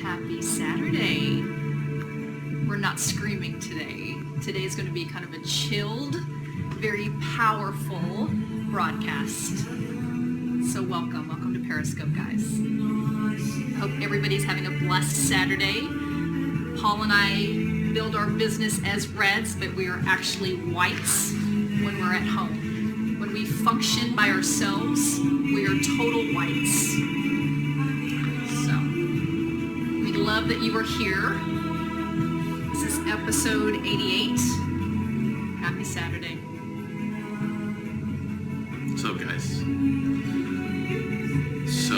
Happy Saturday. We're not screaming today. Today is going to be kind of a chilled, very powerful broadcast. So welcome to Periscope, guys. I hope everybody's having a blessed Saturday. Paul and I build our business as reds, but we are actually whites when we're at home. When we function by ourselves, we are total whites. So, we love that you are here. This is episode 88. Happy Saturday. What's up, guys? So,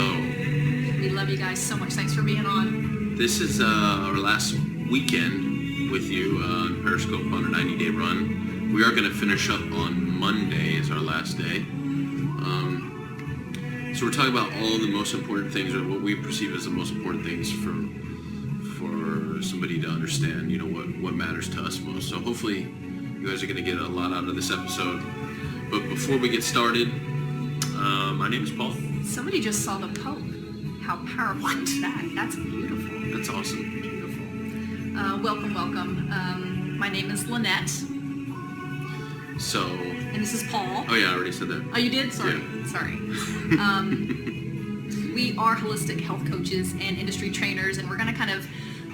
we love you guys so much. Thanks for being on. This is our last weekend with you on Periscope on a 90-day run. We are going to finish up on Monday as our last day. So we're talking about all the most important things, or what we perceive as the most important things for somebody to understand, you know, what matters to us most. So hopefully you guys are going to get a lot out of this episode. But before we get started, my name is Paul. Somebody just saw the Pope. How powerful is that? That's beautiful. That's awesome. Beautiful. Welcome. My name is Lynette. So. And this is Paul. Oh yeah, I already said that. Oh, you did? Sorry. Yeah. Sorry. We are holistic health coaches and industry trainers, and we're going to kind of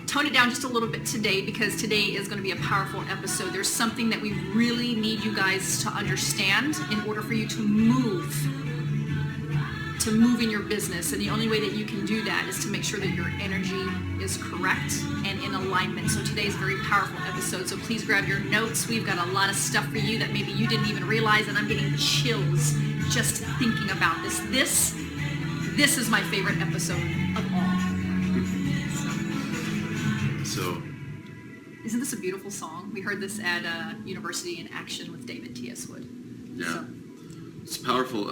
tone it down just a little bit today because today is going to be a powerful episode. There's something that we really need you guys to understand in order for you to move in your business, and the only way that you can do that is to make sure that your energy is correct and in alignment. So today's a very powerful episode, so please grab your notes. We've got a lot of stuff for you that maybe you didn't even realize, and I'm getting chills just thinking about this. This is my favorite episode of all. So isn't this a beautiful song? We heard this at University in Action with David T.S. Wood. Yeah, so. It's powerful.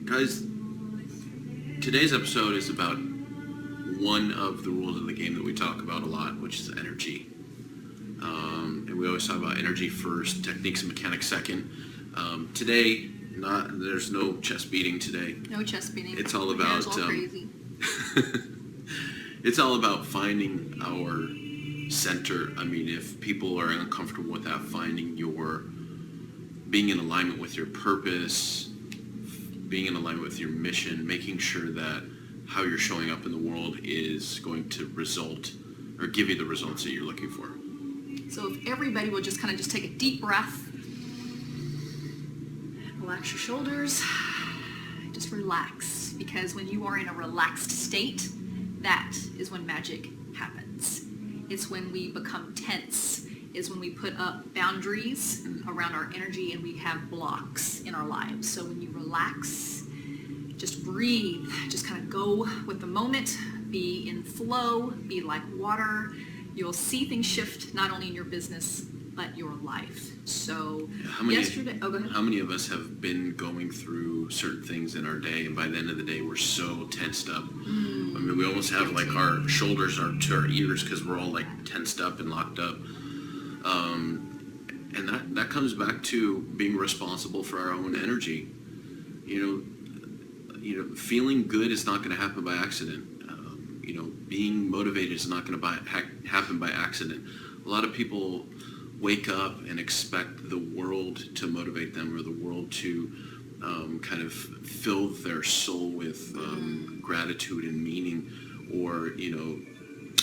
Guys, today's episode is about one of the rules of the game that we talk about a lot, which is energy. And we always talk about energy first, techniques and mechanics second. Today, there's no chest beating today. No chest beating. It's all about all crazy. It's all about finding our center. I mean, if people are uncomfortable with that, being in alignment with your purpose, being in alignment with your mission, making sure that how you're showing up in the world is going to result or give you the results that you're looking for. So if everybody will just kind of take a deep breath, relax your shoulders, just relax, because when you are in a relaxed state, that is when magic happens. It's when we become tense, is when we put up boundaries around our energy and we have blocks in our lives. So when you relax, just breathe, just kind of go with the moment, be in flow, be like water. You'll see things shift not only in your business, but your life. So yesterday, go ahead. How many of us have been going through certain things in our day, and by the end of the day, we're so tensed up. I mean, we almost have like our shoulders are to our ears because we're all like tensed up and locked up. And that comes back to being responsible for our own energy. You know, feeling good is not going to happen by accident. Being motivated is not going to happen by accident. A lot of people wake up and expect the world to motivate them, or the world to kind of fill their soul with gratitude and meaning, or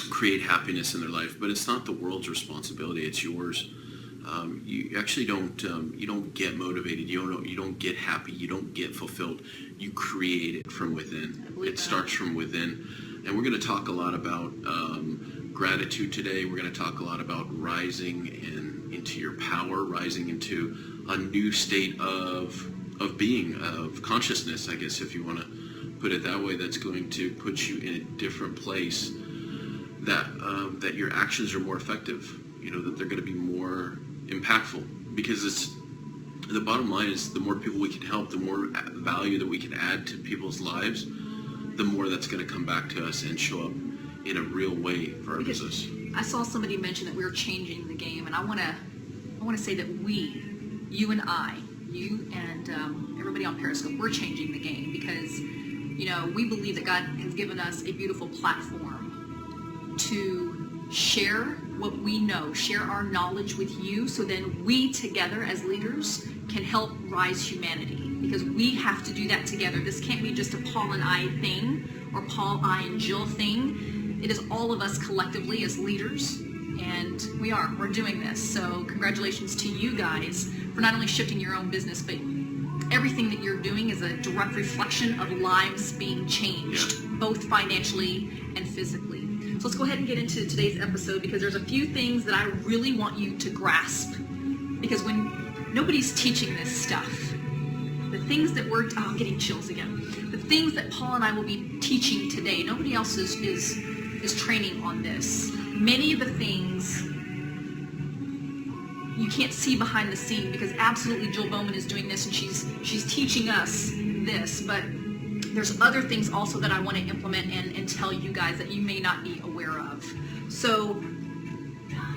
create happiness in their life. But it's not the world's responsibility; it's yours. You actually don't get motivated. You don't get happy. You don't get fulfilled. You create it from within. It starts from within. And we're going to talk a lot about gratitude today. We're going to talk a lot about rising into your power, rising into a new state of being, of consciousness, I guess, if you want to put it that way. That's going to put you in a different place. That your actions are more effective. That they're going to be more impactful, because the bottom line is the more people we can help, the more value that we can add to people's lives, the more that's going to come back to us and show up in a real way for our business. I saw somebody mention that we're changing the game, and I want to say that you and everybody on Periscope, we're changing the game, because we believe that God has given us a beautiful platform to share what we know, share our knowledge with you, so then we together as leaders can help rise humanity, because we have to do that together. This can't be just a Paul and I thing, or Paul, I, and Jill thing. It is all of us collectively as leaders, and we're doing this. So congratulations to you guys for not only shifting your own business, but everything that you're doing is a direct reflection of lives being changed, both financially and physically. So let's go ahead and get into today's episode, because there's a few things that I really want you to grasp. Because when nobody's teaching this stuff, the things that I'm getting chills again. The things that Paul and I will be teaching today, nobody else is training on this. Many of the things you can't see behind the scene, because absolutely Jill Bowman is doing this and she's teaching us this, but there's other things also that I want to implement and tell you guys that you may not be aware of. So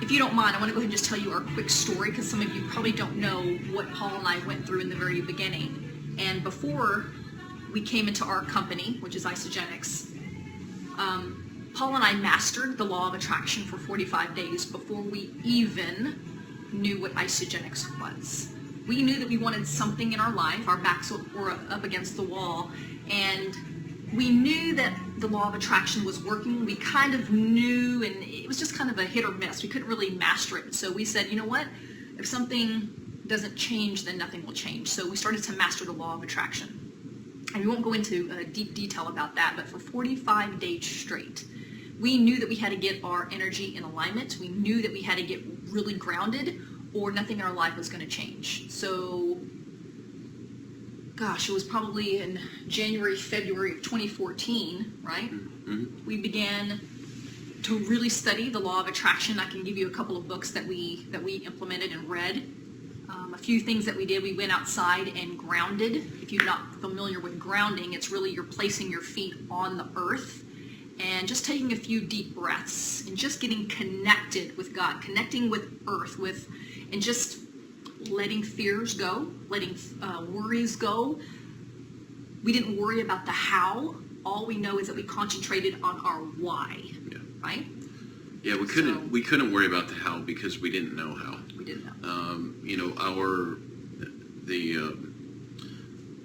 if you don't mind, I want to go ahead and just tell you our quick story, because some of you probably don't know what Paul and I went through in the very beginning. And before we came into our company, which is Isagenix, Paul and I mastered the law of attraction for 45 days before we even knew what Isagenix was. We knew that we wanted something in our life. Our backs were up against the wall, and we knew that the law of attraction was working. We kind of knew, and it was just kind of a hit or miss. We couldn't really master it. So we said, you know what? If something doesn't change, then nothing will change. So we started to master the law of attraction. And we won't go into deep detail about that, but for 45 days straight, we knew that we had to get our energy in alignment. We knew that we had to get really grounded, or nothing in our life was going to change. So, gosh, it was probably in January, February of 2014, right? Mm-hmm. We began to really study the law of attraction. I can give you a couple of books that we implemented and read. A few things that we did, we went outside and grounded. If you're not familiar with grounding, it's really you're placing your feet on the earth and just taking a few deep breaths and just getting connected with God, connecting with earth, and just letting fears go, letting worries go. We didn't worry about the how. All we know is that we concentrated on our why, right? Yeah, we couldn't worry about the how because we didn't know how. We didn't know.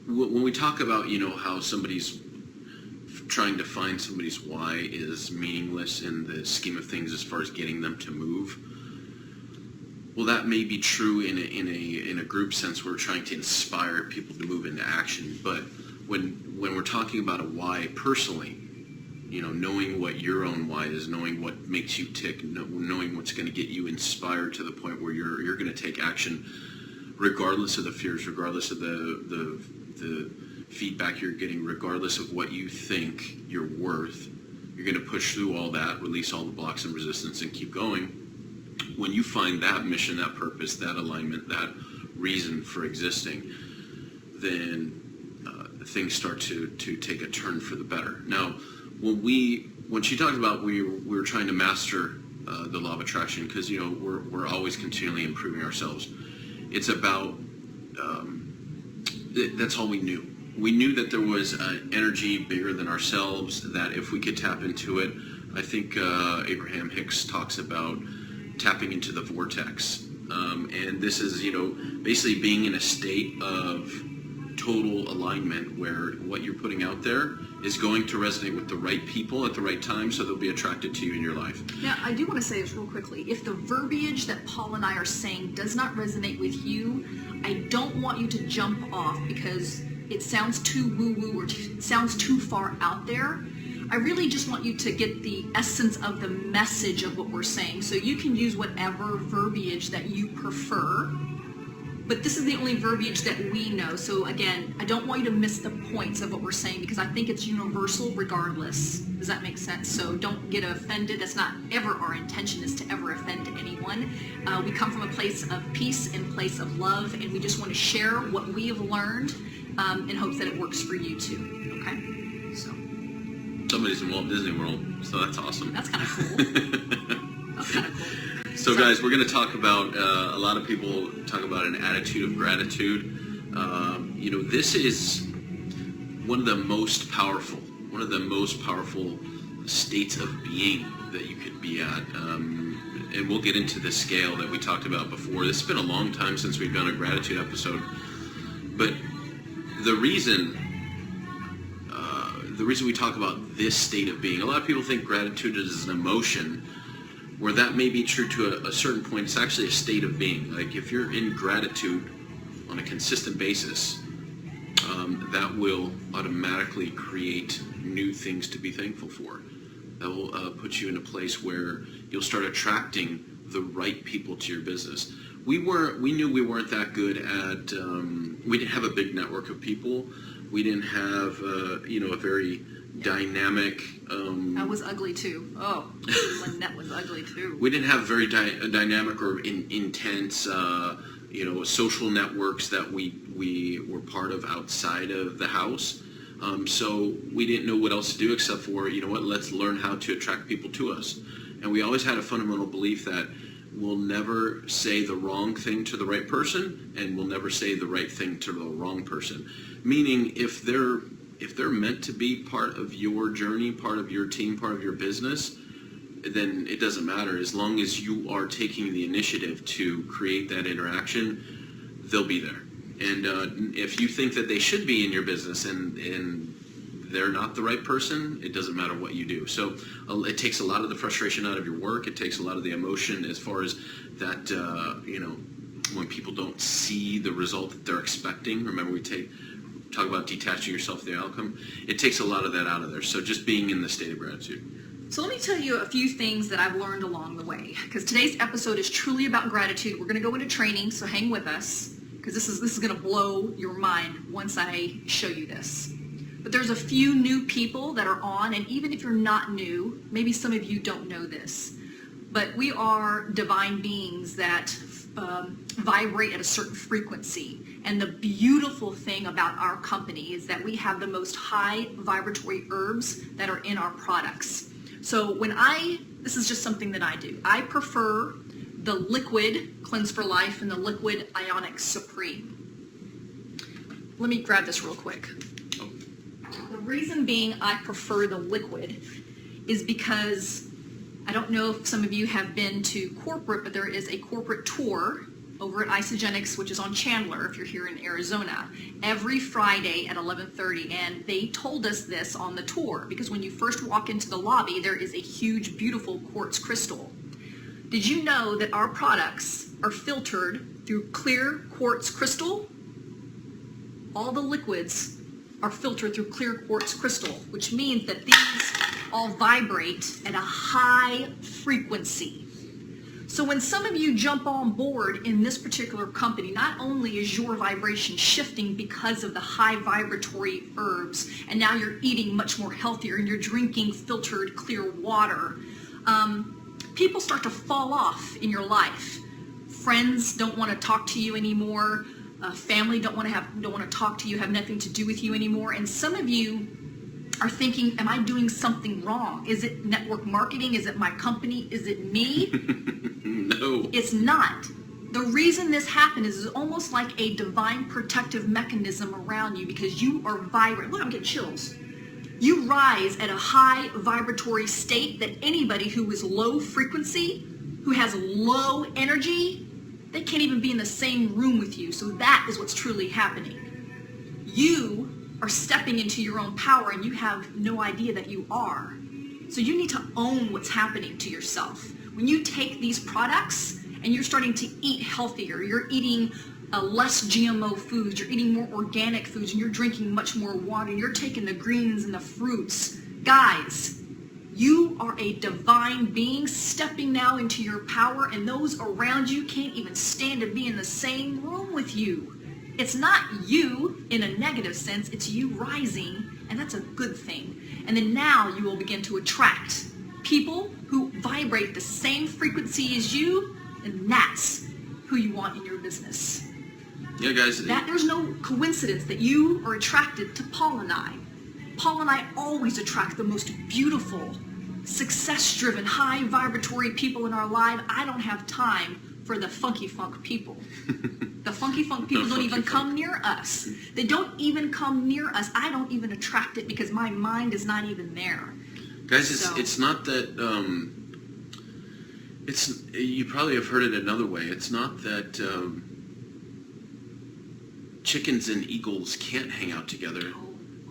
When we talk about how somebody's trying to find somebody's why is meaningless in the scheme of things as far as getting them to move. Well, that may be true in a group sense. We're trying to inspire people to move into action, but when we're talking about a why personally, knowing what your own why is, knowing what makes you tick, knowing what's going to get you inspired to the point where you're going to take action, regardless of the fears, regardless of the feedback you're getting, regardless of what you think you're worth. You're going to push through all that, release all the blocks and resistance, and keep going. When you find that mission, that purpose, that alignment, that reason for existing, then things start to take a turn for the better. Now, when she talked about we were trying to master the law of attraction, because we're always continually improving ourselves. It's about that's all we knew. We knew that there was an energy bigger than ourselves, that if we could tap into it, I think Abraham Hicks talks about tapping into the vortex. And this is, basically being in a state of total alignment where what you're putting out there is going to resonate with the right people at the right time, so they'll be attracted to you in your life. Now, I do want to say this real quickly. If the verbiage that Paul and I are saying does not resonate with you, I don't want you to jump off because it sounds too woo-woo or sounds too far out there. I really just want you to get the essence of the message of what we're saying. So you can use whatever verbiage that you prefer, but this is the only verbiage that we know. So again, I don't want you to miss the points of what we're saying because I think it's universal regardless. Does that make sense? So don't get offended. That's not ever our intention, is to ever offend anyone. We come from a place of peace and place of love, and we just want to share what we have learned in hopes that it works for you too. Okay? So. Somebody's in Walt Disney World, so that's awesome. That's kind of cool. That's kind of cool. So guys, we're going to talk about, a lot of people talk about an attitude of gratitude. This is one of the most powerful states of being that you could be at. And we'll get into the scale that we talked about before. It's been a long time since we've done a gratitude episode. But the reason we talk about this state of being, a lot of people think gratitude is an emotion, where that may be true to a certain point. It's actually a state of being. Like if you're in gratitude on a consistent basis, that will automatically create new things to be thankful for. That will put you in a place where you'll start attracting the right people to your business. We knew we weren't that good at, we didn't have a big network of people. We didn't have, a very dynamic. I was ugly too. Oh, Lynette was ugly too. We didn't have very dynamic or intense, social networks that we were part of outside of the house. So we didn't know what else to do except for, let's learn how to attract people to us. And we always had a fundamental belief that we'll never say the wrong thing to the right person, and we'll never say the right thing to the wrong person. Meaning, if they're meant to be part of your journey, part of your team, part of your business, then it doesn't matter. As long as you are taking the initiative to create that interaction, they'll be there. And if you think that they should be in your business and they're not the right person, it doesn't matter what you do. So it takes a lot of the frustration out of your work. It takes a lot of the emotion as far as that, when people don't see the result that they're expecting. Remember, we talk about detaching yourself from the outcome. It takes a lot of that out of there. So just being in the state of gratitude. So let me tell you a few things that I've learned along the way, because today's episode is truly about gratitude. We're going to go into training, so hang with us, because this is going to blow your mind once I show you this. But there's a few new people that are on, and even if you're not new, maybe some of you don't know this, but we are divine beings that vibrate at a certain frequency. And the beautiful thing about our company is that we have the most high vibratory herbs that are in our products. So this is just something that I do. I prefer the liquid Cleanse for Life and the liquid Ionic Supreme. Let me grab this real quick. The reason being I prefer the liquid is because I don't know if some of you have been to corporate, but there is a corporate tour over at Isogenics, which is on Chandler, if you're here in Arizona, every Friday at 11:30. And they told us this on the tour, because when you first walk into the lobby, there is a huge, beautiful quartz crystal. Did you know that our products are filtered through clear quartz crystal? All the liquids are filtered through clear quartz crystal, which means that these all vibrate at a high frequency. So when some of you jump on board in this particular company, not only is your vibration shifting because of the high vibratory herbs, and now you're eating much more healthier and you're drinking filtered clear water, people start to fall off in your life. Friends don't want to talk to you anymore. Family don't want to talk to you, have nothing to do with you anymore. And some of you are thinking, am I doing something wrong? Is it network marketing? Is it my company? Is it me? No. It's not. The reason this happens is almost like a divine protective mechanism around you, because you are vibrant. Look, I'm getting chills. You rise at a high vibratory state that anybody who is low frequency, who has low energy, they can't even be in the same room with you. So that is what's truly happening. You are stepping into your own power, and you have no idea that you are. So you need to own what's happening to yourself. When you take these products and you're starting to eat healthier, you're eating less GMO foods, you're eating more organic foods, and you're drinking much more water, and you're taking the greens and the fruits. Guys, you are a divine being stepping now into your power, and those around you can't even stand to be in the same room with you. It's not you in a negative sense, it's you rising, and that's a good thing. And then now you will begin to attract people who vibrate the same frequency as you, and that's who you want in your business. Yeah, guys. There's no coincidence that you are attracted to Paul and I. Paul and I always attract the most beautiful, success-driven, high vibratory people in our life. I don't have time for the funky funk people. The funky funk people don't even come near us. They don't even come near us. I don't even attract it because my mind is not even there. Guys, So- it's not that, you probably have heard it another way. It's not that chickens and eagles can't hang out together.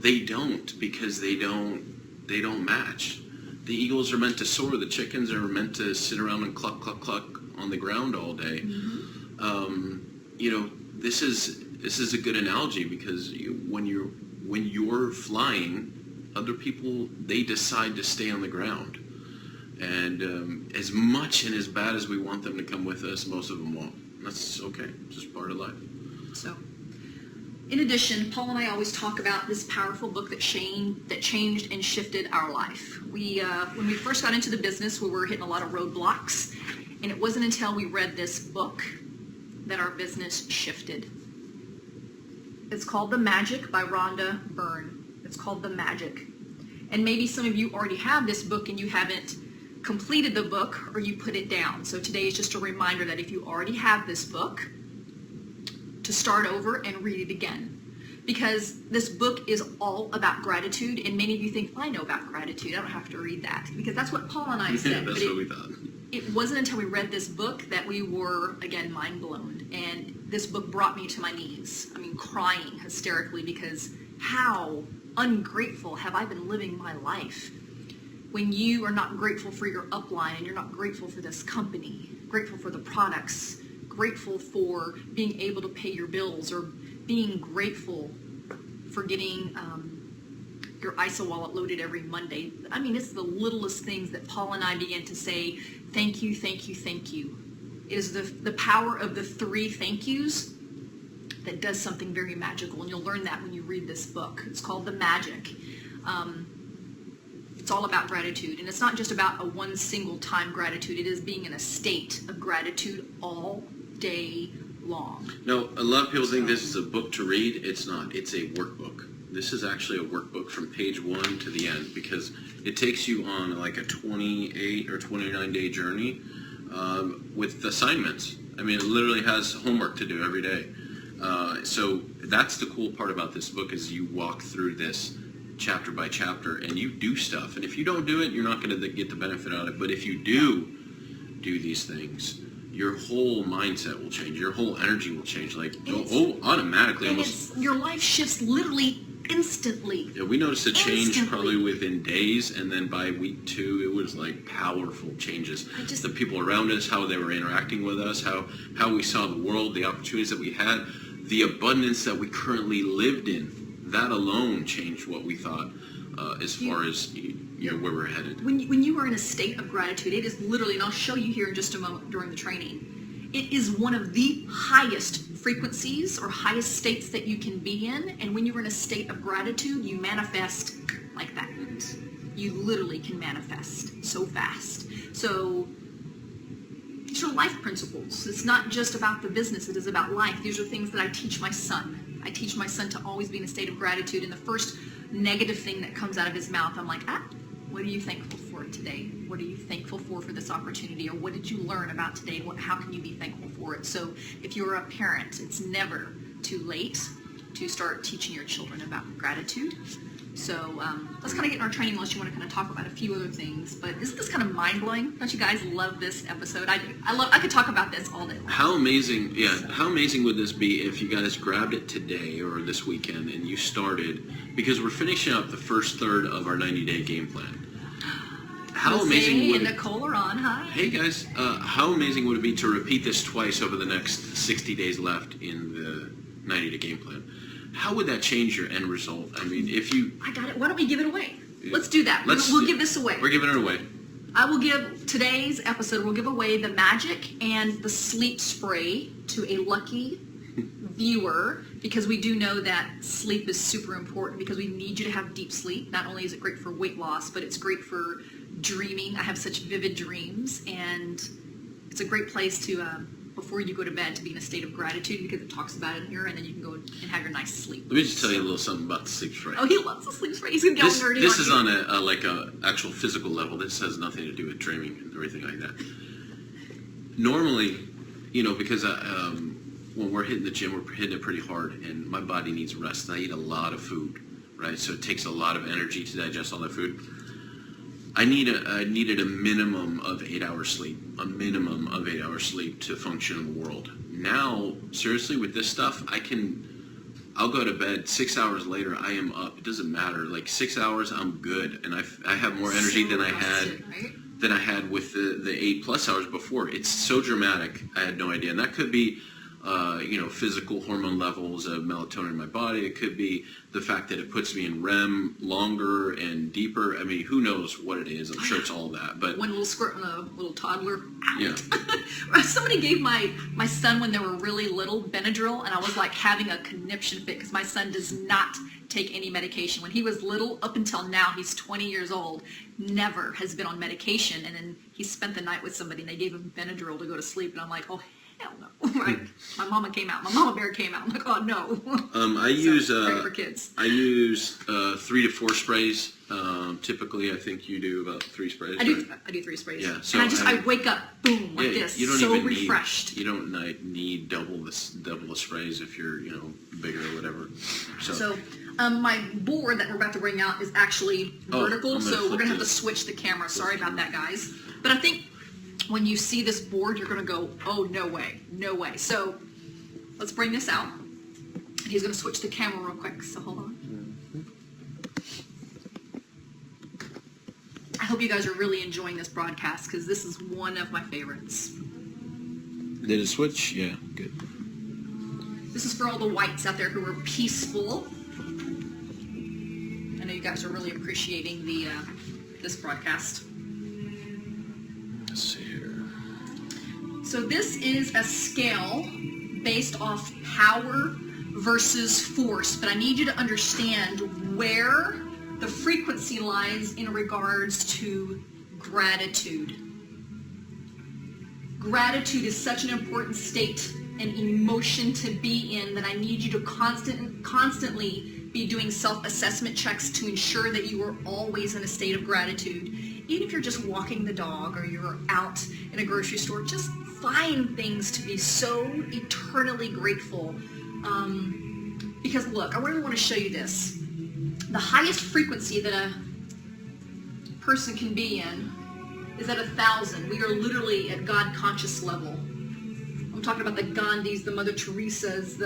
They don't, because they don't match. The eagles are meant to soar. The chickens are meant to sit around and cluck, cluck, cluck on the ground all day. This is a good analogy, because when you're flying, other people, they decide to stay on the ground. And as much and as bad as we want them to come with us, most of them won't. That's okay. It's just part of life. So, in addition, Paul and I always talk about this powerful book that changed and shifted our life. When we first got into the business, we were hitting a lot of roadblocks, and it wasn't until we read this book that our business shifted. It's called The Magic by Rhonda Byrne. It's called The Magic. And maybe some of you already have this book and you haven't completed the book, or you put it down. So today is just a reminder that if you already have this book, to start over and read it again. Because this book is all about gratitude, and many of you think, I know about gratitude, I don't have to read that. Because that's what Paul and I said. That's what we thought. It wasn't until we read this book that we were, again, mind blown. And this book brought me to my knees. I mean, crying hysterically, because how ungrateful have I been living my life? When you are not grateful for your upline, and you're not grateful for this company, grateful for the products, grateful for being able to pay your bills, or being grateful for getting your ISA wallet loaded every Monday. I mean, it's the littlest things that Paul and I began to say, thank you, thank you, thank you. It is the power of the 3 thank yous that does something very magical, and you'll learn that when you read this book. It's called The Magic. It's all about gratitude, and it's not just about a one single time gratitude. It is being in a state of gratitude all day long. No, a lot of people think this is a book to read. It's not. It's a workbook. This is actually a workbook from page 1 to the end, because it takes you on like a 28 or 29 day journey with assignments. I mean, it literally has homework to do every day. So that's the cool part about this book, is you walk through this chapter by chapter and you do stuff. And if you don't do it, you're not going to get the benefit out of it. But if you do these things, your whole mindset will change. Your whole energy will change. Like, automatically. And Almost. your life shifts literally instantly. Yeah, we noticed a change Instantly. probably within days, and then by week 2, it was like powerful changes. The people around us, how they were interacting with us, how we saw the world, the opportunities that we had, the abundance that we currently lived in. That alone changed what we thought as far as where we're headed. When you are in a state of gratitude, it is literally, and I'll show you here in just a moment during the training, it is one of the highest frequencies or highest states that you can be in. And when you're in a state of gratitude, you manifest like that. You literally can manifest so fast. So these are life principles. It's not just about the business. It is about life. These are things that I teach my son. I teach my son to always be in a state of gratitude. And the first negative thing that comes out of his mouth, I'm like, what are you thankful for today? What are you thankful for this opportunity? Or what did you learn about today? How can you be thankful for it? So if you're a parent, it's never too late to start teaching your children about gratitude. So let's kind of get in our training, unless you want to kind of talk about a few other things. But isn't this kind of mind-blowing? Don't you guys love this episode? I do. I could talk about this all day long. How amazing would this be if you guys grabbed it today or this weekend and you started, because we're finishing up the first third of our 90-day game plan. How amazing would and Nicole are on, huh? Hey guys, how amazing would it be to repeat this twice over the next 60 days left in the 90-day game plan? How would that change your end result? I mean, if you... I got it. Why don't we give it away? Let's do that. We'll give this away. We're giving it away. I will give today's episode, we'll give away the Magic and the sleep spray to a lucky viewer, because we do know that sleep is super important, because we need you to have deep sleep. Not only is it great for weight loss, but it's great for dreaming. I have such vivid dreams, and it's a great place to, before you go to bed, to be in a state of gratitude, because it talks about it in here, and then you can go and have your nice sleep. Let me just tell you a little something about the sleep spray. Oh, he loves the sleep spray. He's going to get all nerdy. This is on a actual physical level. This has nothing to do with dreaming and everything like that. Normally, because when we're hitting the gym, we're hitting it pretty hard, and my body needs rest, and I eat a lot of food, right? So it takes a lot of energy to digest all that food. I needed a minimum of 8 hours sleep, to function in the world. Now, seriously, with this stuff, I'll go to bed 6 hours later. I am up. It doesn't matter. Like 6 hours, I'm good, and I have more energy than I had with the 8+ hours before. It's so dramatic. I had no idea, and that could be physical hormone levels of melatonin in my body. It could be the fact that it puts me in REM longer and deeper. I mean, who knows what it is? I'm sure it's all that. But one little squirt, little toddler. Yeah. Somebody gave my son, when they were really little, Benadryl, and I was like having a conniption fit because my son does not take any medication. When he was little, up until now, he's 20 years old, never has been on medication. And then he spent the night with somebody and they gave him Benadryl to go to sleep. And I'm like, oh, hell no. Right? My mama bear came out. I'm like, oh no. Great for kids. I use 3 to 4 sprays. Typically, I think you do about 3 sprays. I do 3 sprays. Yeah. So and I wake up, boom, like this. You don't so even refreshed. You don't need double the sprays if you're bigger or whatever. So my board that we're about to bring out is actually vertical, so we're gonna have to switch the camera. Sorry about that, guys. But I think when you see this board, you're going to go, oh, no way, no way. So let's bring this out. And he's going to switch the camera real quick, so hold on. I hope you guys are really enjoying this broadcast because this is one of my favorites. Did it switch? Yeah, good. This is for all the whites out there who are peaceful. I know you guys are really appreciating this broadcast. Let's see here. So this is a scale based off power versus force, but I need you to understand where the frequency lies in regards to gratitude. Gratitude is such an important state and emotion to be in that I need you to constantly be doing self-assessment checks to ensure that you are always in a state of gratitude. Even if you're just walking the dog or you're out in a grocery store, just find things to be so eternally grateful. Because look, I really want to show you this. The highest frequency that a person can be in is at 1,000. We are literally at God conscious level. I'm talking about the Gandhis, the Mother Teresas,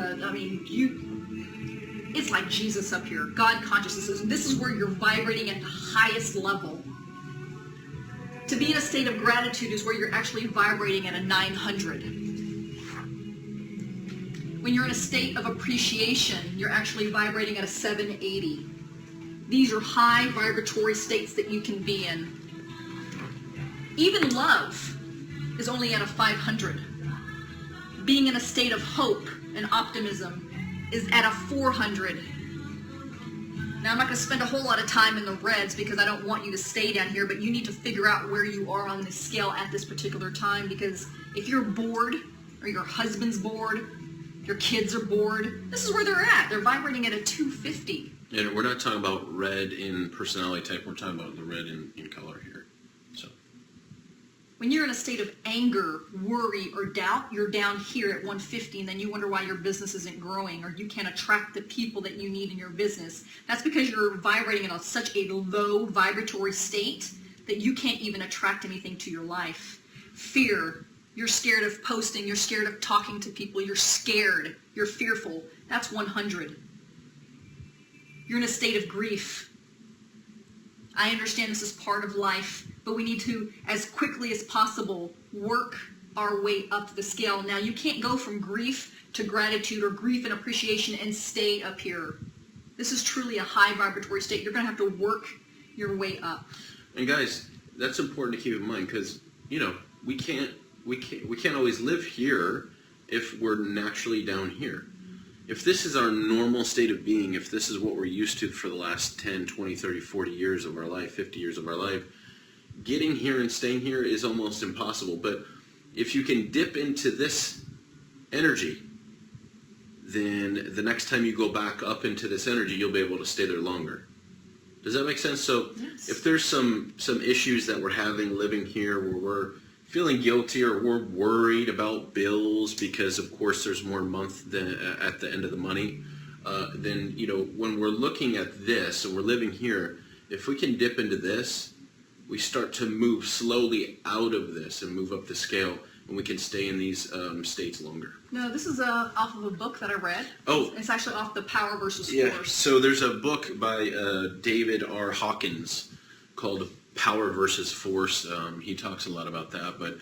it's like Jesus up here. God consciousness. This is where you're vibrating at the highest level. To be in a state of gratitude is where you're actually vibrating at a 900. When you're in a state of appreciation, you're actually vibrating at a 780. These are high vibratory states that you can be in. Even love is only at a 500. Being in a state of hope and optimism is at a 400. Now, I'm not going to spend a whole lot of time in the reds because I don't want you to stay down here, but you need to figure out where you are on this scale at this particular time, because if you're bored, or your husband's bored, your kids are bored, this is where they're at. They're vibrating at a 250. And we're not talking about red in personality type, we're talking about the red in color here. So when you're in a state of anger, worry, or doubt, you're down here at 150, and then you wonder why your business isn't growing or you can't attract the people that you need in your business. That's because you're vibrating in such a low vibratory state that you can't even attract anything to your life. Fear. You're scared of posting. You're scared of talking to people. You're scared. You're fearful. That's 100. You're in a state of grief. I understand this is part of life, but we need to, as quickly as possible, work our way up the scale. Now, you can't go from grief to gratitude or grief and appreciation and stay up here. This is truly a high vibratory state. You're going to have to work your way up. And guys, that's important to keep in mind because, we can't always live here if we're naturally down here. If this is our normal state of being, if this is what we're used to for the last 10, 20, 30, 40 years of our life, 50 years of our life, getting here and staying here is almost impossible. But if you can dip into this energy, then the next time you go back up into this energy, you'll be able to stay there longer. Does that make sense? So yes. If there's some issues that we're having living here where we're feeling guilty or we're worried about bills because, of course, there's more month than at the end of the money, then, when we're looking at this and we're living here, if we can dip into this, we start to move slowly out of this and move up the scale, and we can stay in these states longer. No, this is off of a book that I read. Oh. It's actually off the Power versus Yeah, Force. so there's a book by David R. Hawkins called Power versus Force. He talks a lot about that, but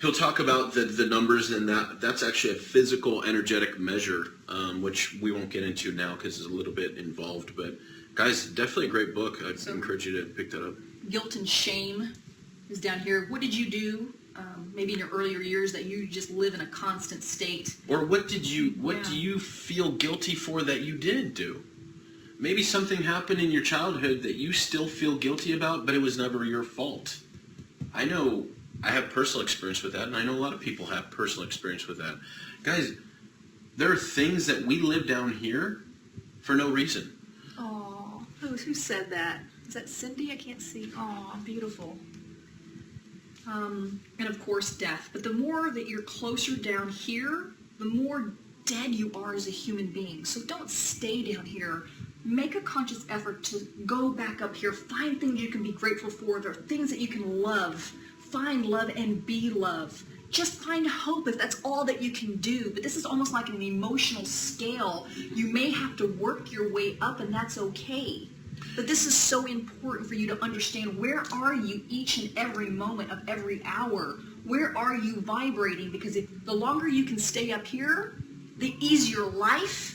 he'll talk about the numbers, and that's actually a physical energetic measure, which we won't get into now because it's a little bit involved. But guys, definitely a great book. I'd encourage you to pick that up. Guilt and shame is down here. What did you do, maybe in your earlier years, that you just live in a constant state? Or what do you feel guilty for that you didn't do? Maybe something happened in your childhood that you still feel guilty about, but it was never your fault. I know I have personal experience with that, and I know a lot of people have personal experience with that. Guys, there are things that we live down here for no reason. Oh, who said that? Is that Cindy? I can't see. Oh, beautiful. And of course, death. But the more that you're closer down here, the more dead you are as a human being. So don't stay down here. Make a conscious effort to go back up here. Find things you can be grateful for. There are things that you can love. Find love and be love. Just find hope if that's all that you can do. But this is almost like an emotional scale. You may have to work your way up, and that's okay. But this is so important for you to understand, where are you each and every moment of every hour? Where are you vibrating? Because if the longer you can stay up here, the easier life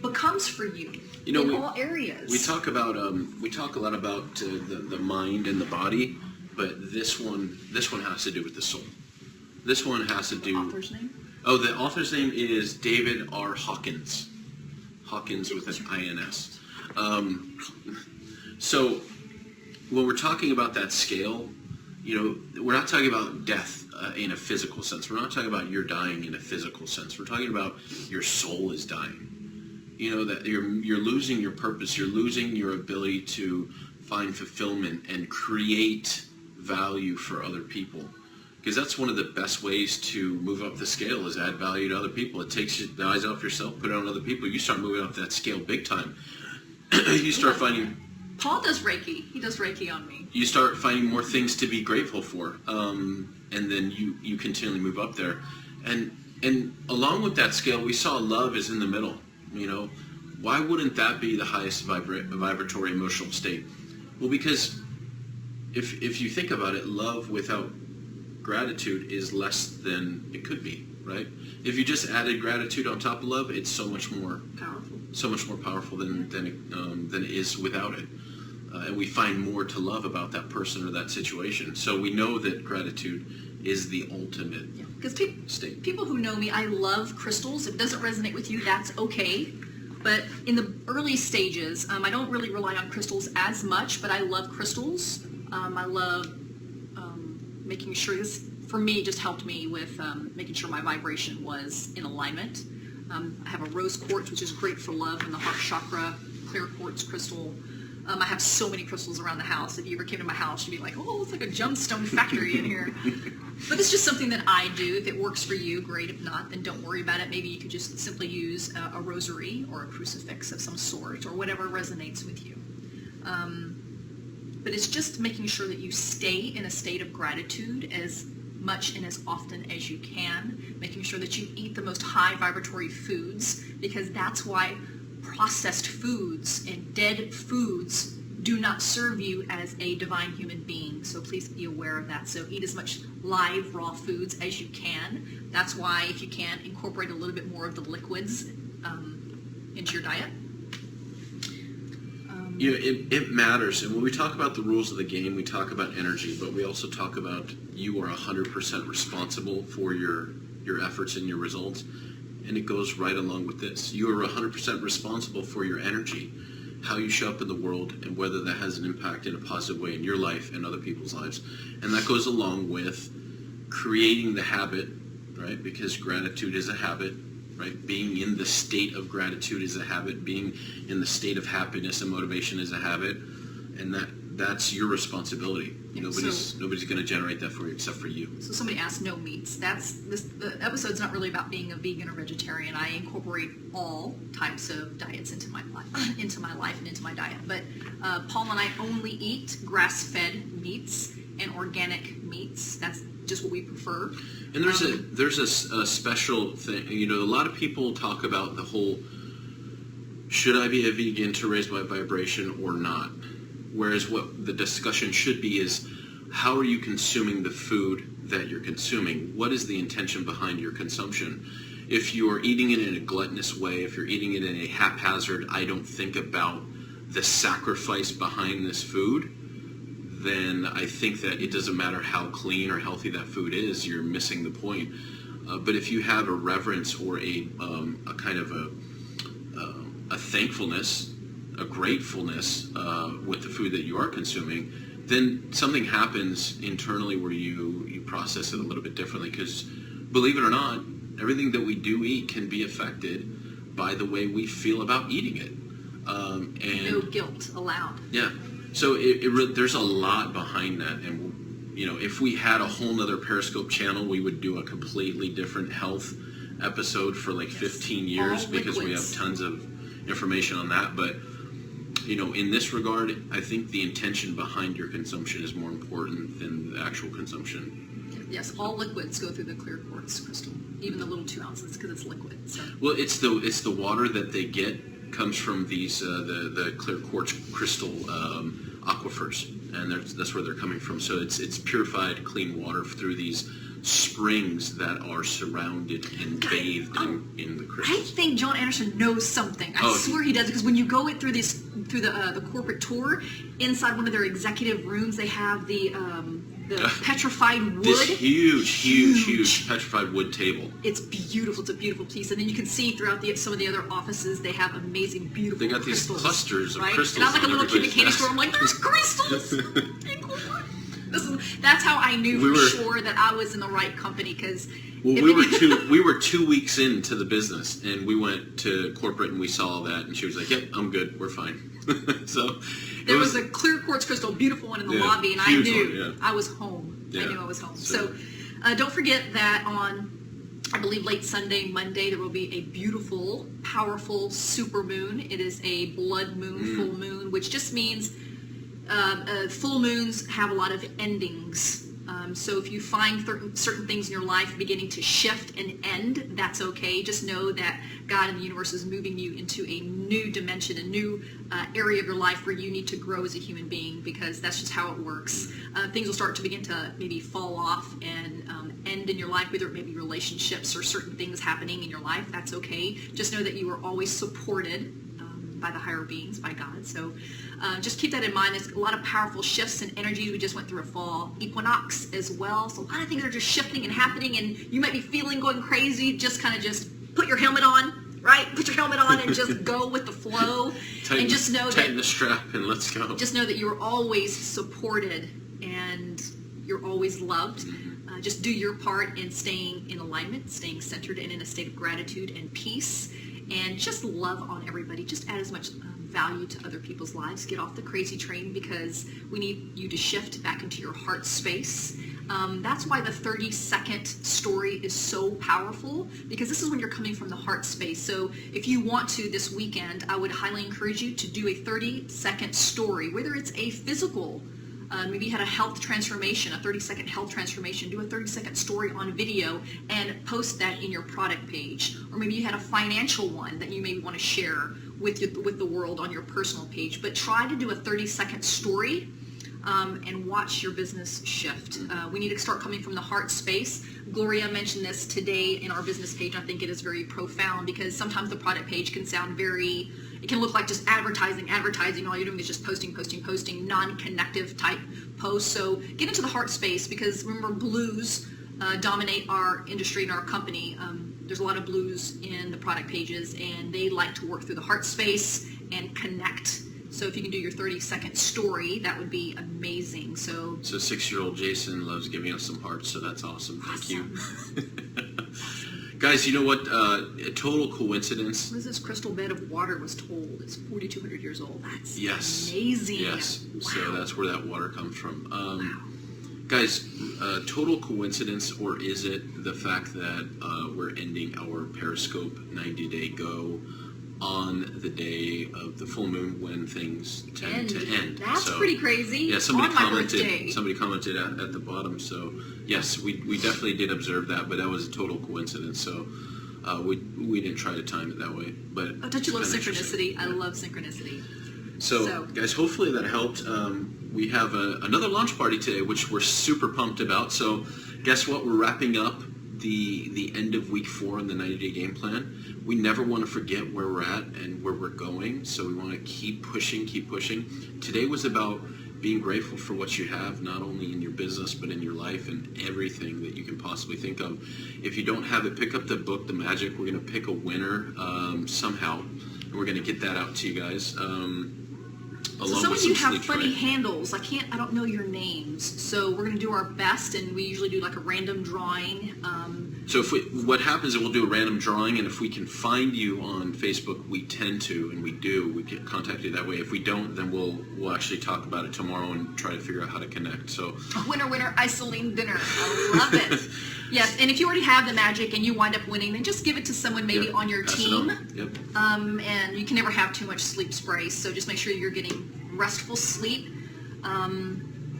becomes for you, in all areas. We talk a lot about the mind and the body, but this one has to do with the soul. This one has to do. The author's name? Oh, the author's name is David R. Hawkins. Hawkins with an INS. So when we're talking about that scale, we're not talking about death in a physical sense. We're not talking about you're dying in a physical sense. We're talking about your soul is dying. That you're losing your purpose. You're losing your ability to find fulfillment and create value for other people. Because that's one of the best ways to move up the scale, is add value to other people. It takes the eyes off yourself, put it on other people. You start moving up that scale big time. You start finding... Paul does Reiki. He does Reiki on me. You start finding more things to be grateful for. And then you continually move up there. And along with that scale, we saw love is in the middle. Why wouldn't that be the highest vibratory emotional state? Well, because if you think about it, love without gratitude is less than it could be, right? If you just added gratitude on top of love, it's so much more powerful than it is without it. And we find more to love about that person or that situation. So we know that gratitude is the ultimate Because state. people who know me, I love crystals. If it doesn't resonate with you, that's okay. But in the early stages, I don't really rely on crystals as much, but I love crystals. I love making sure this, for me, just helped me with making sure my vibration was in alignment. I have a rose quartz, which is great for love, and the heart chakra, clear quartz crystal. I have so many crystals around the house. If you ever came to my house, you'd be like, oh, it's like a gemstone factory in here. But it's just something that I do. If it works for you, great. If not, then don't worry about it. Maybe you could just simply use a rosary or a crucifix of some sort, or whatever resonates with you. But it's just making sure that you stay in a state of gratitude as much and as often as you can, making sure that you eat the most high vibratory foods, because that's why processed foods and dead foods do not serve you as a divine human being. So please be aware of that. So eat as much live, raw foods as you can. That's why, if you can, incorporate a little bit more of the liquids into your diet. It matters. And when we talk about the rules of the game, we talk about energy, but we also talk about you are 100% responsible for your efforts and your results. And it goes right along with this. You are 100% responsible for your energy, how you show up in the world, and whether that has an impact in a positive way in your life and other people's lives. And that goes along with creating the habit, right? Because gratitude is a habit, right? Being in the state of gratitude is a habit. Being in the state of happiness and motivation is a habit. And that's your responsibility. Yeah, Nobody's going to generate that for you except for you. So somebody asked no meats. The episode's not really about being a vegan or vegetarian. I incorporate all types of diets into my life and into my diet. But Paul and I only eat grass-fed meats and organic meats. That's just what we prefer. And there's a special thing. You know, a lot of people talk about the whole, should I be a vegan to raise my vibration or not? Whereas what the discussion should be is, how are you consuming the food that you're consuming? What is the intention behind your consumption? If you are eating it in a gluttonous way, if you're eating it in a haphazard, I don't think about the sacrifice behind this food, then I think that it doesn't matter how clean or healthy that food is, you're missing the point. But if you have a reverence or a kind of a thankfulness, a gratefulness with the food that you are consuming, then something happens internally where you process it a little bit differently. Because believe it or not, everything that we do eat can be affected by the way we feel about eating it. And no guilt allowed. Yeah. So there's a lot behind that. And, you know, if we had a whole nother Periscope channel, we would do a completely different health episode for like 15 years because we have tons of information on that. But, you know, in this regard, I think the intention behind your consumption is more important than the actual consumption. Yes, all liquids go through the clear quartz crystal, even the little 2 ounces, because it's liquid. So. Well, it's the water that they get comes from these the clear quartz crystal aquifers, and that's where they're coming from. So it's purified, clean water through these springs that are surrounded and bathed in the crystals. I think John Anderson knows something. I swear he does, because when you go through the corporate tour, inside one of their executive rooms, they have the petrified wood. This huge petrified wood table. It's beautiful. It's a beautiful piece. And then you can see throughout some of the other offices, they have amazing, beautiful crystals. They got these clusters of crystals. And I'm like a little kid in a candy store. I'm like, there's crystals! That's how I knew for sure that I was in the right company, because... Well, we were 2 weeks into the business, and we went to corporate, and we saw that, and she was like, yep, I'm good, we're fine. So... There was a clear quartz crystal, beautiful one in the lobby, and I knew I was home. Yeah. I knew I was home. So don't forget that on, I believe, late Sunday, Monday, there will be a beautiful, powerful super moon. It is a blood moon, full moon, which just means full moons have a lot of endings. So if you find certain things in your life beginning to shift and end, that's okay. Just know that God and the universe is moving you into a new dimension, a new area of your life where you need to grow as a human being, because that's just how it works. Things will start to begin to maybe fall off and end in your life, whether it may be relationships or certain things happening in your life. That's okay. Just know that you are always supported by the higher beings, by God. So just keep that in mind. There's a lot of powerful shifts and energies. We just went through a fall equinox as well. So a lot of things are just shifting and happening, and you might be feeling going crazy. Just put your helmet on, right? Put your helmet on and just go with the flow. Tighten the strap and let's go. Just know that you're always supported and you're always loved. Just do your part in staying in alignment, staying centered and in a state of gratitude and peace. And just love on everybody. Just add as much value to other people's lives. Get off the crazy train, because we need you to shift back into your heart space. That's why the 30-second story is so powerful, because this is when you're coming from the heart space. So if you want to this weekend, I would highly encourage you to do a 30-second story, whether it's a physical, maybe you had a health transformation, a 30-second health transformation. Do a 30-second story on video and post that in your product page. Or maybe you had a financial one that you maybe want to share with the world on your personal page. But try to do a 30-second story and watch your business shift. We need to start coming from the heart space. Gloria mentioned this today in our business page. I think it is very profound, because sometimes the product page can sound it can look like just advertising. All you're doing is just posting, non-connective type posts. So get into the heart space, because remember, blues dominate our industry and our company. There's a lot of blues in the product pages, and they like to work through the heart space and connect. So if you can do your 30-second story, that would be amazing. So 6-year-old Jason loves giving us some hearts, so that's awesome. Thank you. Guys, you know what? A total coincidence. What is this crystal bed of water was told? It's 4,200 years old. That's Yes. amazing. Yes. Wow. So that's where that water comes from. Guys, total coincidence, or is it the fact that we're ending our Periscope 90-day go on the day of the full moon when things tend to end? That's So, pretty crazy. Yeah, somebody on my commented. birthday. Somebody commented at the bottom. So yes, we definitely did observe that, but that was a total coincidence. So we didn't try to time it that way. But Oh, don't you love it's kinda interesting. synchronicity? I love synchronicity. So, guys, hopefully that helped. We have another launch party today, which we're super pumped about. So, guess what? We're wrapping up the end of week 4 in the 90-day game plan. We never want to forget where we're at and where we're going, so we want to keep pushing. Today was about being grateful for what you have, not only in your business, but in your life and everything that you can possibly think of. If you don't have it, pick up the book, The Magic. We're going to pick a winner somehow, and we're going to get that out to you guys. So Along some with of you some have sleep funny track. handles. I don't know your names. So we're going to do our best, and we usually do like a random drawing. So what happens is we'll do a random drawing, and if we can find you on Facebook, we tend to, and we do. We get contacted that way. If we don't, then we'll actually talk about it tomorrow and try to figure out how to connect. So Winner, Isoline dinner. I love it. Yes, and if you already have the magic and you wind up winning, then just give it to someone maybe yeah, on your pass it team. on. Yep. And you can never have too much sleep spray, so just make sure you're getting restful sleep.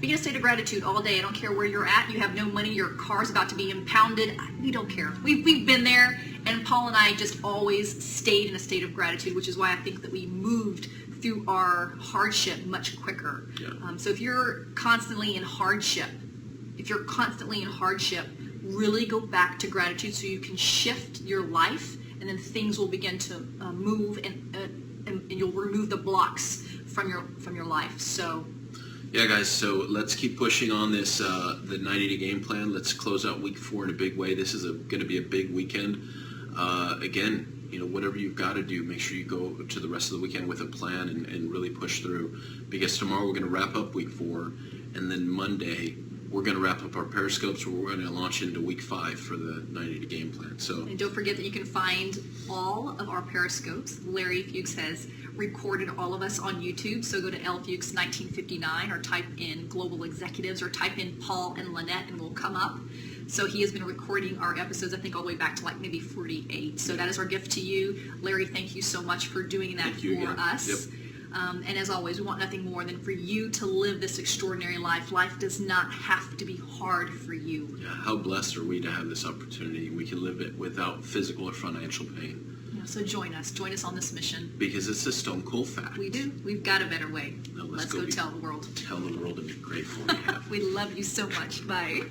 Be in a state of gratitude all day. I don't care where you're at. You have no money. Your car's about to be impounded. We don't care. We've been there, and Paul and I just always stayed in a state of gratitude, which is why I think that we moved through our hardship much quicker. Yeah. So if you're constantly in hardship, really go back to gratitude so you can shift your life, and then things will begin to move, and you'll remove the blocks from your life. So Yeah, guys, so let's keep pushing on this, the 90-day game plan. Let's close out week 4 in a big way. This is going to be a big weekend. Again, whatever you've got to do, make sure you go to the rest of the weekend with a plan and really push through. Because tomorrow we're going to wrap up week 4, and then Monday we're going to wrap up our Periscopes, where we're going to launch into week 5 for the 90-day game plan. So, and don't forget that you can find all of our Periscopes. Larry Fuchs has recorded all of us on YouTube, so go to L Fuchs 1959 or type in Global Executives or type in Paul and Lynette and we'll come up. So he has been recording our episodes, I think, all the way back to like maybe 48. So that is our gift to you. Larry, thank you so much for doing that Thank you for again. us. Yep. And as always, we want nothing more than for you to live this extraordinary life. Life does not have to be hard for you. yeah, how blessed are we to have this opportunity? We can live it without physical or financial pain. Yeah, so join us on this mission. Because it's a stone cold fact. We do. We've got a better way. Now Let's go tell the world. Tell the world to be grateful we have. We love you so much. Bye.